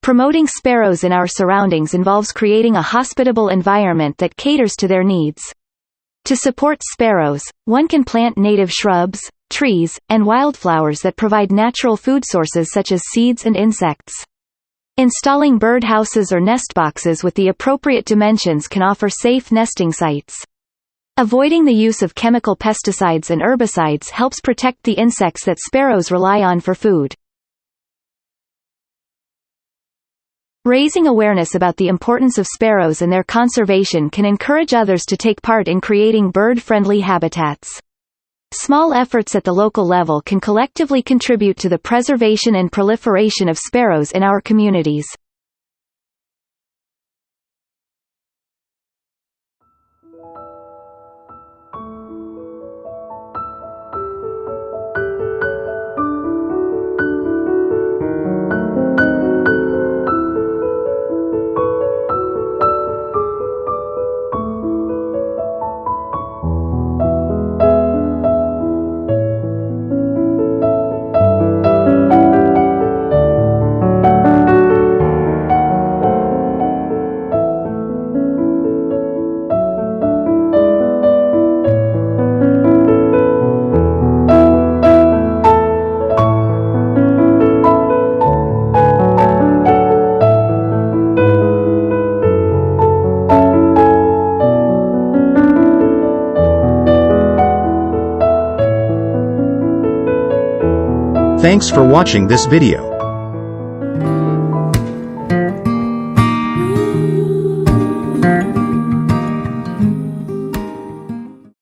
Promoting sparrows in our surroundings involves creating a hospitable environment that caters to their needs. To support sparrows, one can plant native shrubs, trees, and wildflowers that provide natural food sources such as seeds and insects. Installing bird houses or nest boxes with the appropriate dimensions can offer safe nesting sites. Avoiding the use of chemical pesticides and herbicides helps protect the insects that sparrows rely on for food. Raising awareness about the importance of sparrows and their conservation can encourage others to take part in creating bird-friendly habitats. Small efforts at the local level can collectively contribute to the preservation and proliferation of sparrows in our communities. Thanks for watching this video.